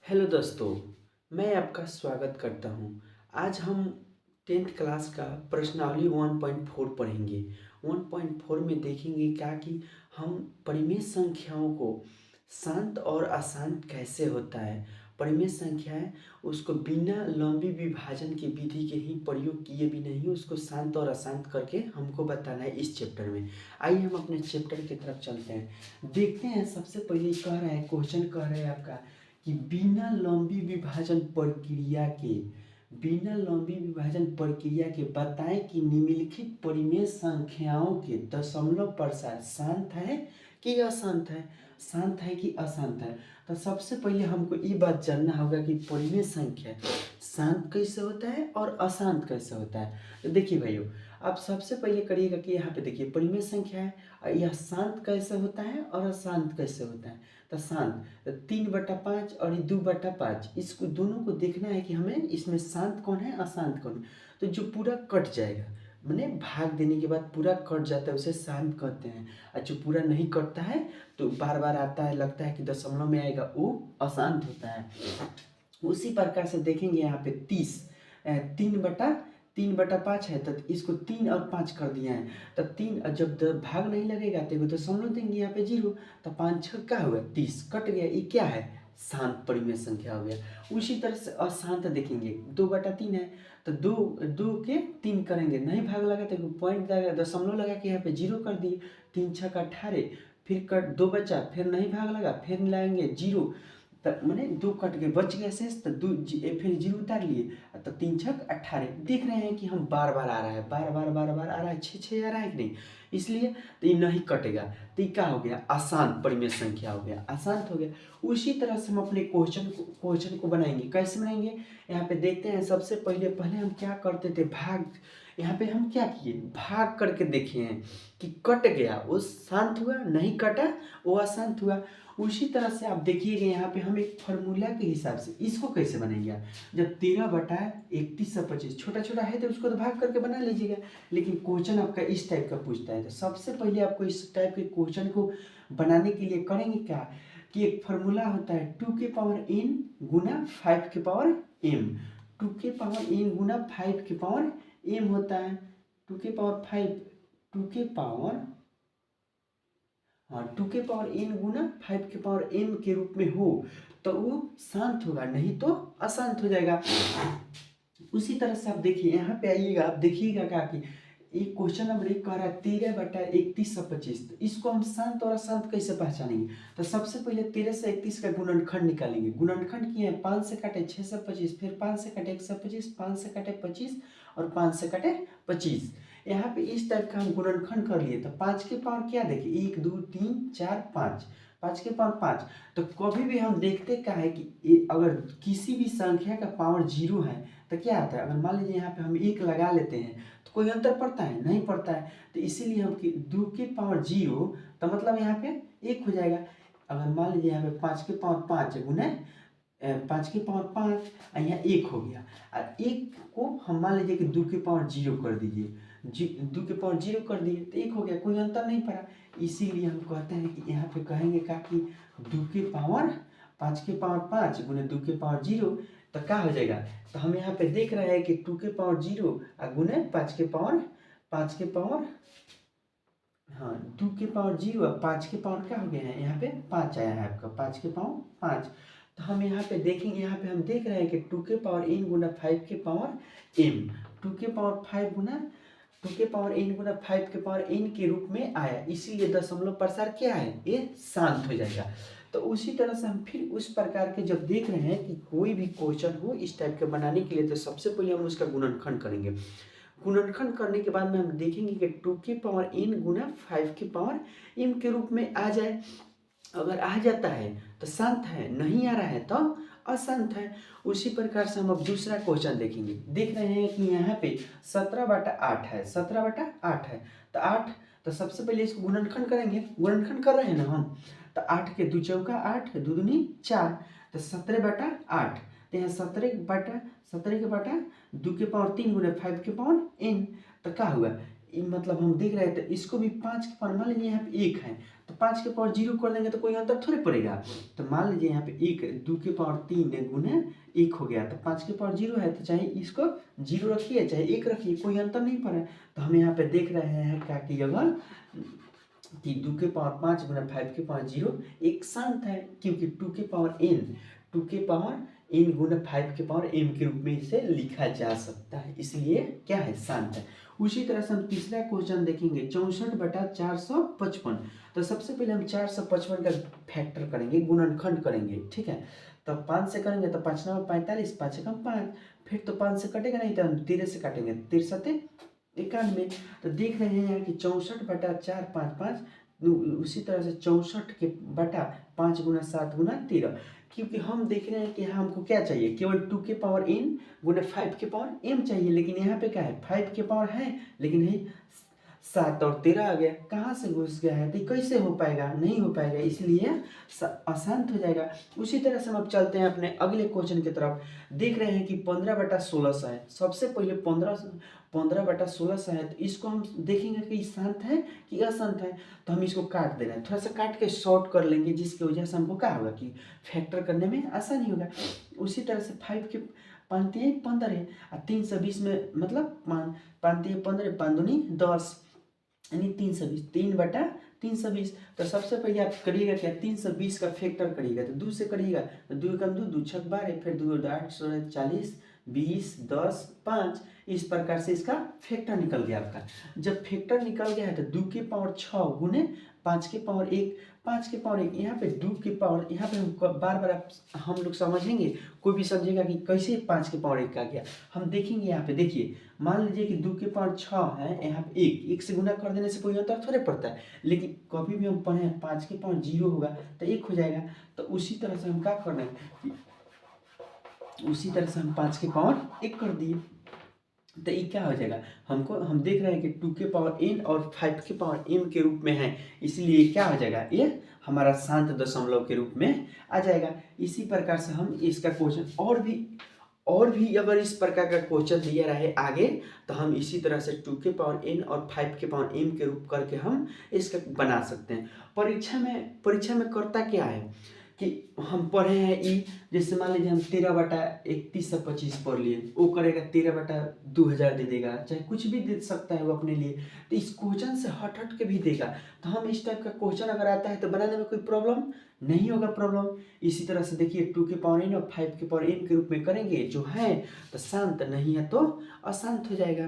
Hello दोस्तों, मैं आपका स्वागत करता हूँ। आज हम 10th क्लास का प्रश्नावली 1.4 पढ़ेंगे। 1.4 में देखेंगे क्या कि हम परिमेय संख्याओं को शांत और अशांत कैसे होता है। परिमेय संख्याएं उसको बिना लंबी विभाजन की विधि के ही प्रयोग किए भी नहीं उसको शांत और अशांत करके हमको बताना है इस चैप्टर में। आइए हम अपने चैप्टर की तरफ चलते हैं। देखते हैं, सबसे पहले कह रहा है, क्वेश्चन कह रहा है आपका कि बिना लंबी विभाजन प्रक्रिया के बताएं कि निम्नलिखित परिमेय संख्याओं के दशमलव प्रसार शांत है कि अशांत है। शांत है कि अशांत है। तो सबसे पहले हमको ये बात जानना होगा कि परिमेय संख्या शांत कैसे होता है और अशांत कैसे होता है। तो देखिए भाइयों, आप सबसे पहले करिएगा कि यहाँ पे देखिए परिमेय संख्या है और यह शांत कैसे होता है और अशांत कैसे होता है। तो शांत 3/5 और ये 2/5, इसको दोनों को देखना है कि हमें इसमें शांत कौन है अशांत कौन है। तो जो पूरा कट जाएगा, मैंने भाग देने के बाद पूरा कट जाता है उसे शांत कहते हैं, और जो पूरा नहीं कटता है तो बार बार आता है, लगता है कि दशमलव में आएगा, वो अशांत होता है। उसी प्रकार से देखेंगे यहाँ पे 30 3/5 है, तो इसको 3 और 5 कर दिया है। तो 3 जब भाग नहीं लगेगा तो दशमलव देंगे यहाँ पे 0। तो 5 6 क्या हुआ, 30 कट गया। ये क्या है, शांत परिमेय संख्या हो गया। उसी तरह से अशांत देखेंगे, 2/3 है, तो दो के 3 करेंगे, नहीं भाग लगा तो पॉइंट लगा, दशमलव लगा के यहाँ पे 0 कर दिए। 3 6 18, फिर कट 2 बचा, फिर नहीं भाग लगा, फिर लाएंगे 0, तब मैंने 2 कट के बच गया शेष, तो फिर 0 उतार लिए, तो 3 6 18। देख रहे हैं कि हम बार बार आ रहा है, बार बार आ रहा है, 6 6 आ रहा है कि नहीं, इसलिए तो ये नहीं कटेगा। तो ये क्या हो गया, अशांत परिमेय संख्या हो गया, अशांत हो गया। उसी तरह से हम अपने क्वेश्चन को बनाएंगे। कैसे बनाएंगे, यहाँ पे देखते हैं। सबसे पहले हम क्या करते थे, भाग। यहाँ पे हम क्या किए, भाग करके देखे हैं कि कट गया, वो शांत हुआ, नहीं कटा वो अशांत हुआ। उसी तरह से आप देखिएगा, यहाँ पे हम एक फार्मूला के हिसाब से इसको कैसे बनाएंगे। आप जब 13/31/25 छोटा छोटा है तो उसको तो भाग करके बना लीजिएगा, लेकिन क्वेश्चन आपका इस टाइप का पूछता है, तो सबसे पहले आपको इस टाइप के क्वेश्चन को बनाने के लिए करेंगे क्या कि एक फार्मूला होता है 2n गुना 5m। 2n गुना 5m होता है 2 2n गुना 5m के रूप में हो तो वो शांत होगा, नहीं तो अशांत हो जाएगा। उसी तरह से आप देखिए, यहाँ पे आइएगा, आप देखिएगा क्या कि एक क्वेश्चन नंबर 1 कह रहा है 13/31/25। तो इसको हम शांत और अशांत कैसे पहचानेंगे। तो सबसे पहले 13 से 31 का गुणनखंड निकालेंगे। गुणनखंड किए हैं, 5 से काटे 625, फिर 5 से काटे 125, 5 से काटे 25 और 5 से काटे 25। यहाँ पे इस टाइप का हम गुणनखंड कर लिए। तो 5 के पावर क्या देखिए, 1 2 3 4 5, 5 के पावर 5। तो कभी भी हम देखते क्या है कि अगर किसी भी संख्या का पावर 0 है तो क्या आता है, अगर मान लीजिए यहाँ पे हम 1 लगा लेते हैं तो कोई अंतर पड़ता है, नहीं पड़ता है। तो इसीलिए हम 2 के पावर 0, तो मतलब यहाँ पे 1 हो जाएगा। अगर मान लीजिए यहाँ पे 5 के पावर 5 गुने 5 के पावर 5, यहाँ 1 हो गया। और 1 को हम मान लीजिए कि 2 के पावर 0 कर दीजिए, 2 के पावर 0 कर दिए तो 1 हो गया, कोई अंतर नहीं पड़ा। इसीलिए हम कहते हैं कि यहाँ पे कहेंगे क्या कि 2 के पावर 5 के पावर 5 गुने 2 के पावर 0, तो क्या हो जाएगा। तो हम यहाँ पे देख रहे हैं कि 2 के पावर 0 गुने 5 के पावर 2 के पावर 0 और 5 के पावर क्या हो गया है, यहाँ पे 5 आया है आपका, 5 के पावर 5। तो हम यहाँ पे देखेंगे, यहाँ पे हम देख रहे हैं कि 2 के पावर n गुना 5 के पावर m, 2 के पावर 5 गुना 2 के पावर n गुना 5 के पावर n के रूप में आया, इसीलिए दशमलव प्रसार क्या है, ये शांत हो जाएगा। तो उसी तरह से हम फिर उस प्रकार के जब देख रहे हैं कि कोई भी क्वेश्चन हो इस टाइप के बनाने के लिए, तो सबसे पहले हम उसका गुणनखंड करेंगे। गुणनखंड करने के बाद में हम देखेंगे कि 2 के पावर n गुना 5 के पावर m के रूप में आ जाए। अगर आ जाता है तो शांत है, नहीं आ रहा है तो अशांत है। उसी प्रकार से हम अब दूसरा क्वेश्चन देखेंगे। देख रहे हैं कि यहाँ पे 17/8 है, 17/8 है। तो 8, तो सबसे पहले इसको गुणनखंड करेंगे, गुणनखंड कर रहे हैं ना हम। तो 8 के 2 चौका 8, 2 दूनी 4, तो 17/8। तो यहाँ 17 के बटा 2 के पावर 3 गुना 5 के पावर n, तो क्या हुआ, मतलब हम देख रहे थे इसको भी 5 के पावर, मान लीजिए यहाँ पे 1 है तो 5 के पावर 0 कर देंगे तो कोई अंतर थोड़ी पड़ेगा। तो मान लीजिए यहाँ पे 1 2 के पावर 3 गुने 1 हो गया, तो 5 के पावर 0 है तो चाहे इसको 0 रखिए चाहे 1 रखिए, कोई अंतर नहीं पड़ा। तो हम यहाँ पे देख रहे हैं क्या कि अगर कि 2 के पावर 5 गुना 5 के पावर 0 एक शांत है, क्योंकि 2 के पावर n गुना 5 के पावर m के रूप में इसे लिखा जा सकता है, इसलिए क्या है, शांत है। उसी तरह से हम तीसरा क्वेश्चन देखेंगे 64/455। तो सबसे पहले हम 455 का फैक्टर करेंगे, गुणनखंड करेंगे, ठीक है। तो 5 से करेंगे तो 5 9 45, 5 कम 5, फिर तो 5 से कटेगा नहीं तो हम 13 से काटेंगे, 13 91। तो देख रहे हैं यहाँ कि 64/455, उसी तरह से 64 के बटा 5 गुना 7 गुना 13, क्योंकि हम देख रहे हैं कि हमको क्या चाहिए, केवल 2 के पावर n गुना 5 के पावर m चाहिए, लेकिन यहाँ पे क्या है 5 के पावर है लेकिन है 7 और 13 आ गया, कहाँ से घुस गया है, तो कैसे हो पाएगा, नहीं हो पाएगा, इसलिए अशांत हो जाएगा। उसी तरह से हम अब चलते हैं अपने अगले क्वेश्चन की तरफ। देख रहे हैं कि 15/16 है, सबसे पहले 15/16 है, तो इसको हम देखेंगे कि शांत है कि अशांत है। तो हम इसको काट दे रहे हैं, थोड़ा सा काट के शॉर्ट कर लेंगे, जिसकी वजह से हमको क्या होगा कि फैक्टर करने में आसानी होगा। उसी तरह से 5 के 5 3 15 है और 320 में मतलब 5 3 15 5 दूनी 10 यानी 320, 3/320। तो सबसे पहले आप करिएगा क्या, 320 का फैक्टर करिएगा तो 2 से करिएगा तो 2 कम 2 2 6 12, फिर 2 8 16 40 20 10 5, इस प्रकार से इसका फैक्टर निकल गया आपका। जब फैक्टर निकल गया है तो 2 के पावर 6 गुने 5 के पावर 1, 5 के पावर 1, यहाँ पे 2 के पावर, यहाँ पे हम बार बार हम लोग समझेंगे, कोई भी समझेगा कि कैसे 5 के पावर 1 का गया। हम देखेंगे यहाँ पे, देखिए मान लीजिए कि 2 के पावर 6 है, यहाँ पे 1 से गुना कर देने से कोई अंतर थोड़े पड़ता है, लेकिन कभी भी हम पढ़े 5 के पावर 0 होगा तो 1 हो जाएगा। तो उसी तरह से हम क्या करना है, उसी तरह से हम 5 के पावर 1 कर दिए तो ये क्या हो जाएगा, हम देख रहे हैं कि 2 के पावर n और 5 के पावर m के रूप में है, इसलिए क्या हो जाएगा, ये हमारा शांत दशमलव के रूप में आ जाएगा। इसी प्रकार से हम इसका क्वेश्चन और भी अगर इस प्रकार का क्वेश्चन दिया रहे आगे, तो हम इसी तरह से 2 के पावर n और 5 के पावर m के रूप करके हम इसका बना सकते हैं। परीक्षा में करता क्या है कि हम पढ़े हैं ई, जैसे मान लीजिए हम 13/3125 पढ़ लिए, वो करेगा 13/2000 दे देगा, चाहे कुछ भी दे सकता है वो अपने लिए। तो इस क्वेश्चन से हट के भी देगा, तो हम इस टाइप का क्वेश्चन अगर आता है तो बनाने में कोई प्रॉब्लम नहीं होगा प्रॉब्लम। इसी तरह से देखिए 2 के पावर n और 5 के पावर m के रूप में करेंगे, जो है तो शांत, नहीं है तो अशांत हो जाएगा।